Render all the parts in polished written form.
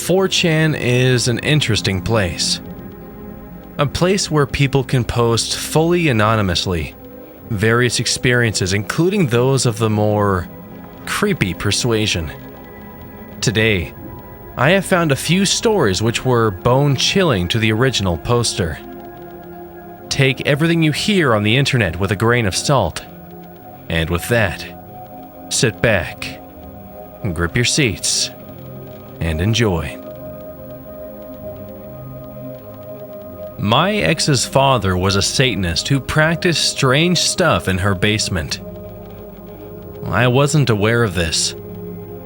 4chan is an interesting place. A place where people can post fully anonymously various experiences, including those of the more creepy persuasion. Today, I have found a few stories which were bone-chilling to the original poster. Take everything you hear on the internet with a grain of salt. And with that, sit back, grip your seats, and enjoy. My ex's father was a Satanist who practiced strange stuff in her basement. I wasn't aware of this.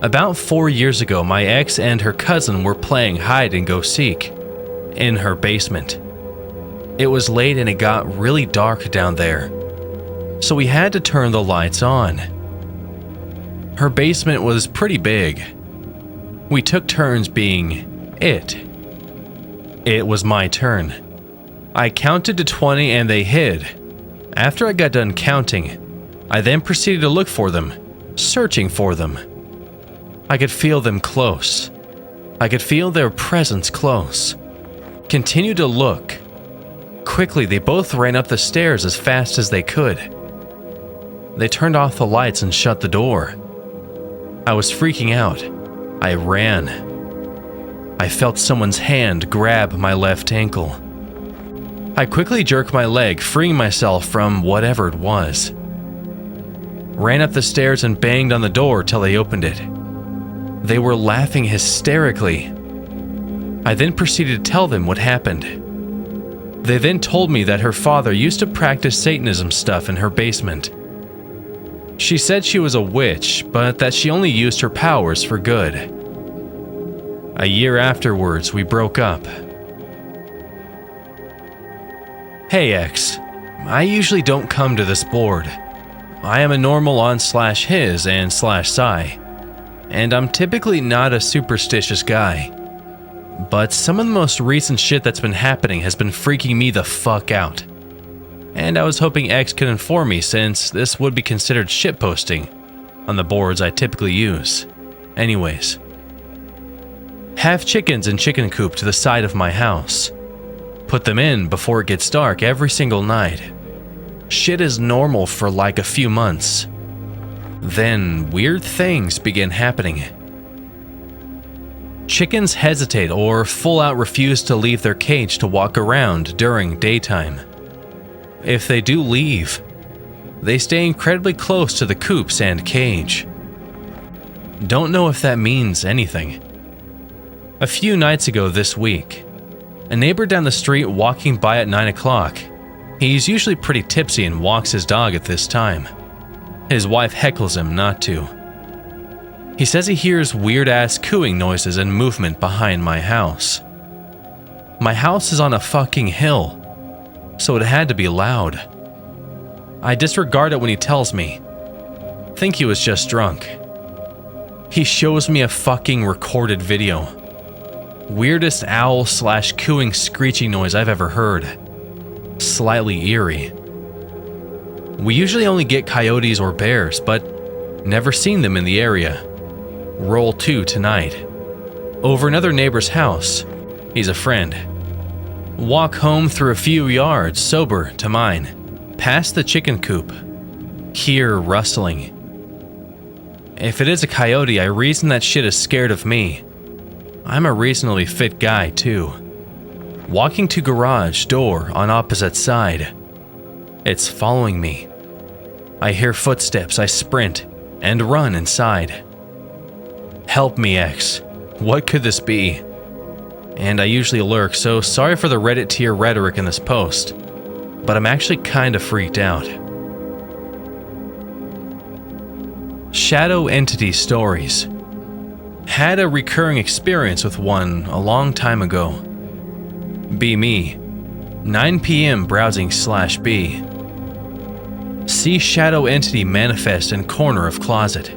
About 4 years ago, my ex and her cousin were playing hide-and-go-seek in her basement. It was late and it got really dark down there, so we had to turn the lights on. Her basement was pretty big. We took turns being it. It was my turn. I counted to 20 and they hid. After I got done counting, I then proceeded to look for them, searching for them. I could feel them close. I could feel their presence close. Continued to look. Quickly, they both ran up the stairs as fast as they could. They turned off the lights and shut the door. I was freaking out. I ran. I felt someone's hand grab my left ankle. I quickly jerked my leg, freeing myself from whatever it was. Ran up the stairs and banged on the door till they opened it. They were laughing hysterically. I then proceeded to tell them what happened. They then told me that her father used to practice Satanism stuff in her basement. She said she was a witch, but that she only used her powers for good. A year afterwards, we broke up. Hey X, I usually don't come to this board. I am a normal on/his and /Psy, and I'm typically not a superstitious guy. But some of the most recent shit that's been happening has been freaking me the fuck out. And I was hoping X could inform me, since this would be considered shitposting on the boards I typically use. Anyways. Have chickens in Chicken Coop to the side of my house. Put them in before it gets dark every single night. Shit is normal for like a few months. Then weird things begin happening. Chickens hesitate or full out refuse to leave their cage to walk around during daytime. If they do leave, they stay incredibly close to the coops and cage. Don't know if that means anything. A few nights ago this week, a neighbor down the street walking by at 9 o'clock. He's usually pretty tipsy and walks his dog at this time. His wife heckles him not to. He says he hears weird-ass cooing noises and movement behind my house. My house is on a fucking hill, so it had to be loud. I disregard it when he tells me. Think he was just drunk. He shows me a fucking recorded video. Weirdest owl/cooing screeching noise I've ever heard. Slightly eerie. We usually only get coyotes or bears, but never seen them in the area. Roll 2 tonight. Over another neighbor's house. He's a friend. Walk home through a few yards, sober, to mine. Past the chicken coop. Hear rustling. If it is a coyote, I reason that shit is scared of me. I'm a reasonably fit guy, too. Walking to garage door on opposite side. It's following me. I hear footsteps, I sprint, and run inside. Help me, X. What could this be? And I usually lurk, so sorry for the Reddit tier rhetoric in this post, but I'm actually kinda freaked out. Shadow entity stories. Had a recurring experience with one a long time ago. Be me. 9 p.m. browsing/B. See shadow entity manifest in corner of closet.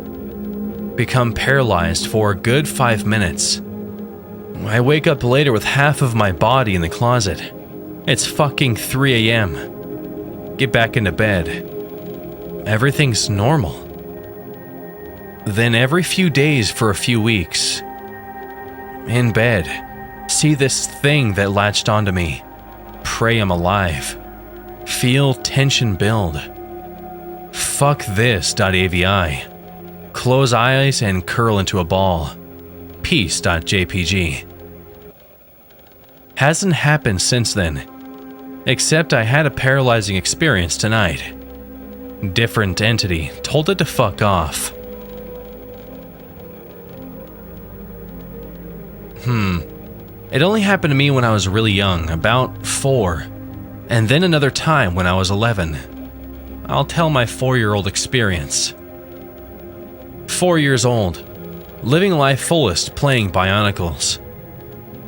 Become paralyzed for a good 5 minutes. I wake up later with half of my body in the closet. It's fucking 3 a.m. Get back into bed. Everything's normal. Then every few days for a few weeks, in bed, see this thing that latched onto me. Pray I'm alive. Feel tension build. Fuck this.avi. Close eyes and curl into a ball. Peace.jpg. Hasn't happened since then, except I had a paralyzing experience tonight. Different entity told it to fuck off. It only happened to me when I was really young, about 4, and then another time when I was 11. I'll tell my 4-year-old experience. 4 years old, living life fullest playing Bionicles.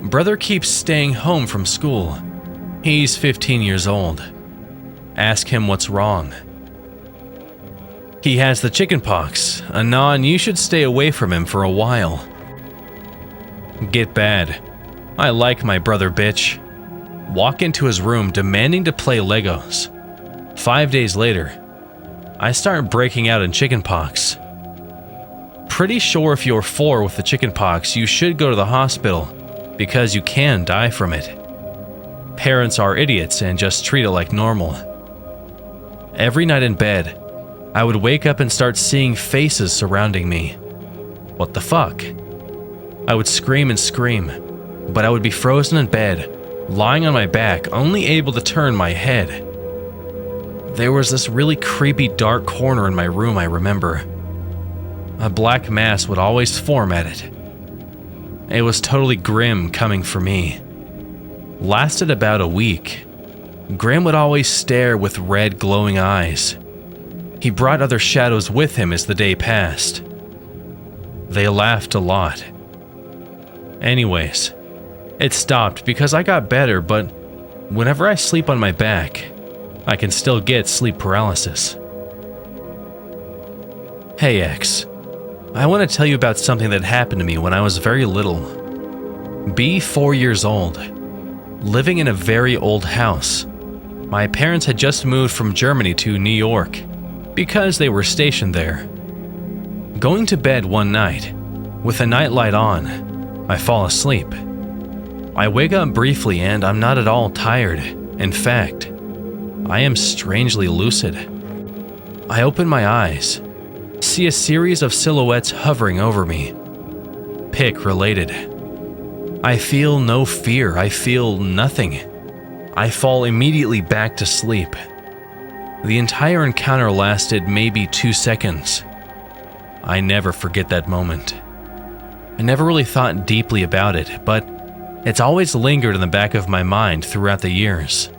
Brother keeps staying home from school. He's 15 years old. Ask him what's wrong. He has the chicken pox, a non you should stay away from him for a while. Get bad. I like my brother, bitch. Walk into his room demanding to play Legos. 5 days later, I start breaking out in chickenpox. Pretty sure if you're 4 with the chickenpox, you should go to the hospital because you can die from it. Parents are idiots and just treat it like normal. Every night in bed, I would wake up and start seeing faces surrounding me. What the fuck? I would scream and scream, but I would be frozen in bed, lying on my back, only able to turn my head. There was this really creepy dark corner in my room I remember. A black mass would always form at it. It was totally grim coming for me. Lasted about a week. Grim would always stare with red glowing eyes. He brought other shadows with him as the day passed. They laughed a lot. Anyways, it stopped because I got better, but whenever I sleep on my back, I can still get sleep paralysis. Hey X, I want to tell you about something that happened to me when I was very little. Be 4 years old, living in a very old house. My parents had just moved from Germany to New York because they were stationed there. Going to bed one night, with a nightlight on, I fall asleep. I wake up briefly and I'm not at all tired. In fact, I am strangely lucid. I open my eyes, see a series of silhouettes hovering over me. Pick related. I feel no fear, I feel nothing. I fall immediately back to sleep. The entire encounter lasted maybe 2 seconds. I never forget that moment. I never really thought deeply about it, but it's always lingered in the back of my mind throughout the years.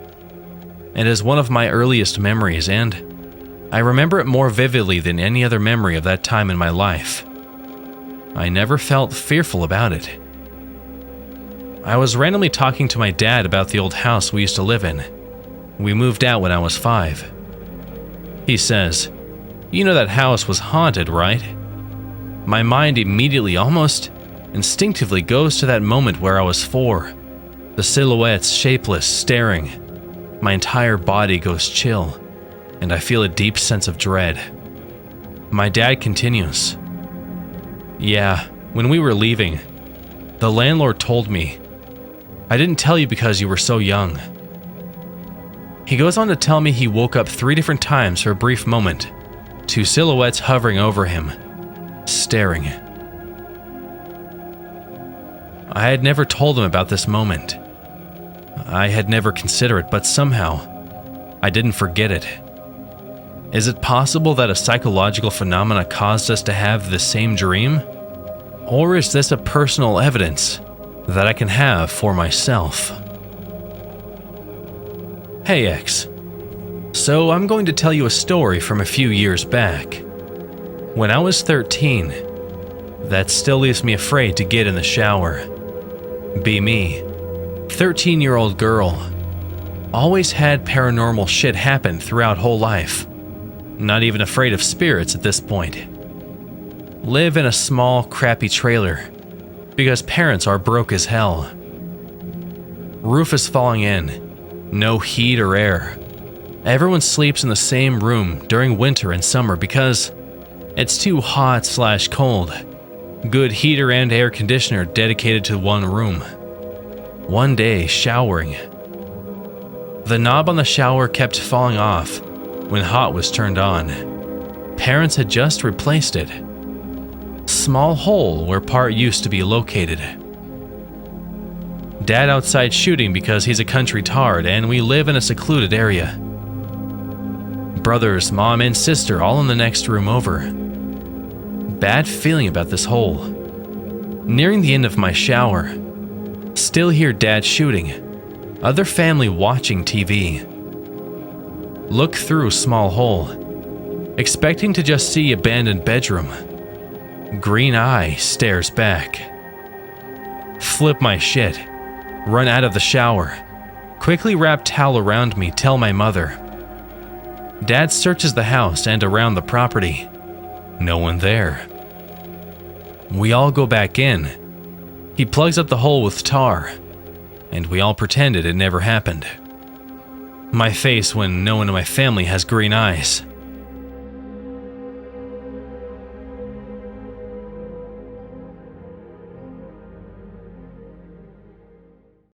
It is one of my earliest memories, and I remember it more vividly than any other memory of that time in my life. I never felt fearful about it. I was randomly talking to my dad about the old house we used to live in. We moved out when I was 5. He says, "You know that house was haunted, right?" My mind immediately, almost instinctively, goes to that moment where I was 4. The silhouettes shapeless, staring. My entire body goes chill, and I feel a deep sense of dread. My dad continues, "Yeah, when we were leaving, the landlord told me, 'I didn't tell you because you were so young.'" He goes on to tell me he woke up 3 different times for a brief moment, 2 silhouettes hovering over him, staring. I had never told him about this moment. I had never considered it, but somehow, I didn't forget it. Is it possible that a psychological phenomena caused us to have the same dream? Or is this a personal evidence that I can have for myself? Hey X, so I'm going to tell you a story from a few years back. When I was 13, that still leaves me afraid to get in the shower. Be me, 13-year-old girl, always had paranormal shit happen throughout whole life. Not even afraid of spirits at this point. Live in a small, crappy trailer because parents are broke as hell. Roof is falling in, no heat or air. Everyone sleeps in the same room during winter and summer because it's too hot/cold. Good heater and air conditioner dedicated to one room. One day, showering. The knob on the shower kept falling off when hot was turned on. Parents had just replaced it. Small hole where part used to be located. Dad outside shooting because he's a country tard and we live in a secluded area. Brothers, mom, and sister all in the next room over. Bad feeling about this hole. Nearing the end of my shower. Still hear Dad shooting. Other family watching TV. Look through small hole. Expecting to just see abandoned bedroom. Green eye stares back. Flip my shit. Run out of the shower. Quickly wrap towel around me, tell my mother. Dad searches the house and around the property. No one there. We all go back in. He plugs up the hole with tar, and we all pretended it never happened. My face when no one in my family has green eyes.